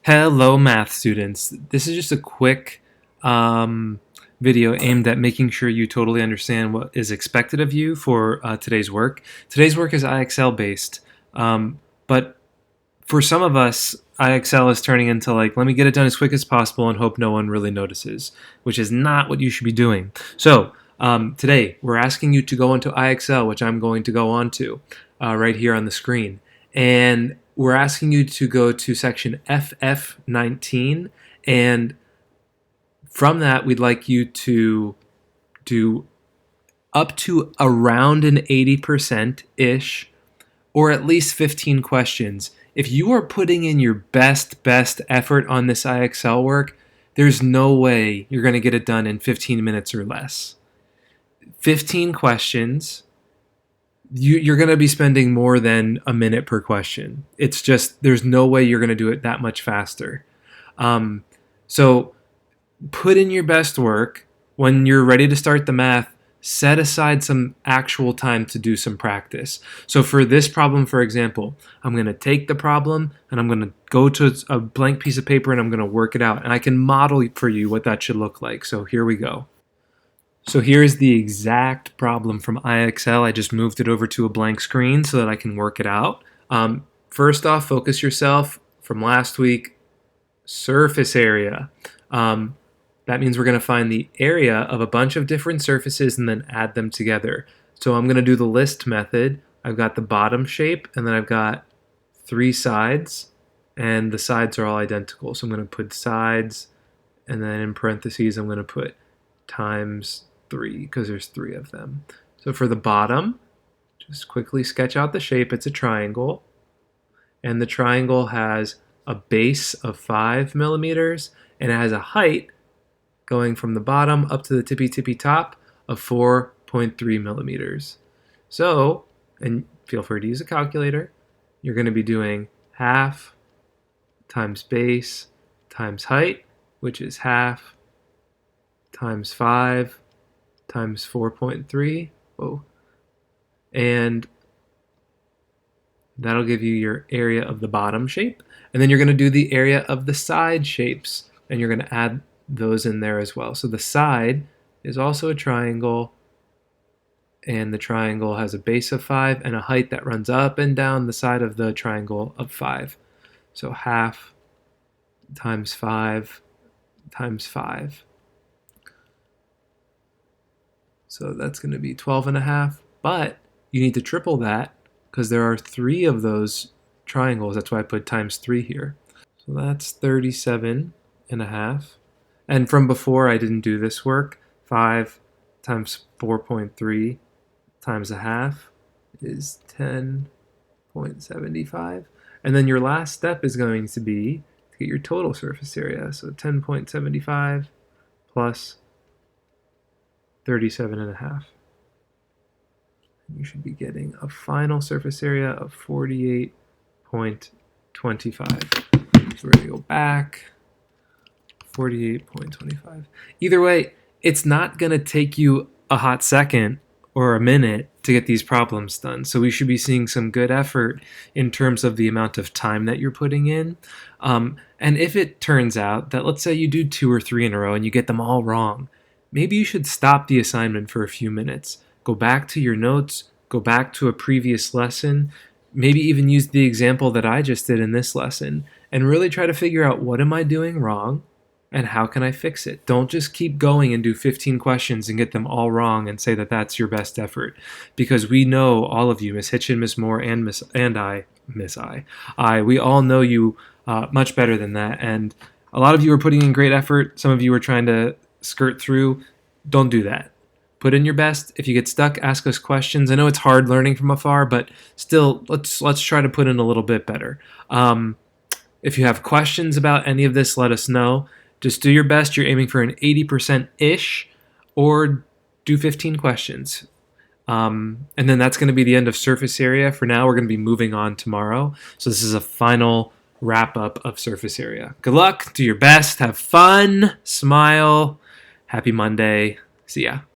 Hello, math students. This is just a quick um, video aimed at making sure you totally understand what is expected of you for today's work. Today's work is IXL based, but for some of us, IXL is turning into like, let me get it done as quick as possible and hope no one really notices, which is not what you should be doing. So today, we're asking you to go into IXL, which I'm going to go on to right here on the screen. And we're asking you to go to section FF19, and from that, we'd like you to do up to around an 80% ish, or at least 15 questions. If you are putting in your best effort on this IXL work, there's no way you're going to get it done in 15 minutes or less. 15 questions, you're going to be spending more than a minute per question. It's just, there's no way you're going to do it that much faster. So put in your best work. When you're ready to start the math, set aside some actual time to do some practice. So for this problem, for example, I'm going to take the problem and I'm going to go to a blank piece of paper and I'm going to work it out. And I can model for you what that should look like. So here we go. So here's the exact problem from IXL. I just moved it over to a blank screen so that I can work it out. First off, focus yourself from last week, surface area. That means we're going to find the area of a bunch of different surfaces and then add them together. So I'm going to do the list method. I've got the bottom shape, and then I've got 3 sides, and the sides are all identical. So I'm going to put sides, and then in parentheses I'm going to put times 3 because there's 3 of them. So for the bottom, just quickly sketch out the shape. It's a triangle, and the triangle has a base of 5 millimeters, and it has a height going from the bottom up to the tippy top of 4.3 millimeters. So, and feel free to use a calculator, you're going to be doing half times base times height, which is half times 5 times 4.3. Whoa. And that'll give you your area of the bottom shape. And then you're going to do the area of the side shapes, and you're going to add those in there as well. So the side is also a triangle, and the triangle has a base of 5 and a height that runs up and down the side of the triangle of 5. So half times 5 times 5. So that's going to be 12.5, but you need to triple that because there are 3 of those triangles. That's why I put times 3 here. So that's 37.5. And from before, I didn't do this work. 5 times 4.3 times a half is 10.75. And then your last step is going to be to get your total surface area. So 10.75 plus 37.5. You should be getting a final surface area of 48.25. So we're going to go back. 48.25. Either way, it's not going to take you a hot second or a minute to get these problems done. So we should be seeing some good effort in terms of the amount of time that you're putting in. And if it turns out that, let's say you do 2 or 3 in a row and you get them all wrong, maybe you should stop the assignment for a few minutes. Go back to your notes, go back to a previous lesson, maybe even use the example that I just did in this lesson, and really try to figure out, what am I doing wrong? And how can I fix it? Don't just keep going and do 15 questions and get them all wrong and say that that's your best effort. Because we know, all of you, Miss Hitchin, Miss Moore, and we all know you much better than that. And a lot of you are putting in great effort. Some of you are trying to skirt through. Don't do that. Put in your best. If you get stuck, ask us questions. I know it's hard learning from afar, but still, let's try to put in a little bit better. If you have questions about any of this, let us know. Just do your best. You're aiming for an 80%-ish, or do 15 questions. And then that's going to be the end of surface area. For now, we're going to be moving on tomorrow. So this is a final wrap-up of surface area. Good luck. Do your best. Have fun. Smile. Happy Monday. See ya.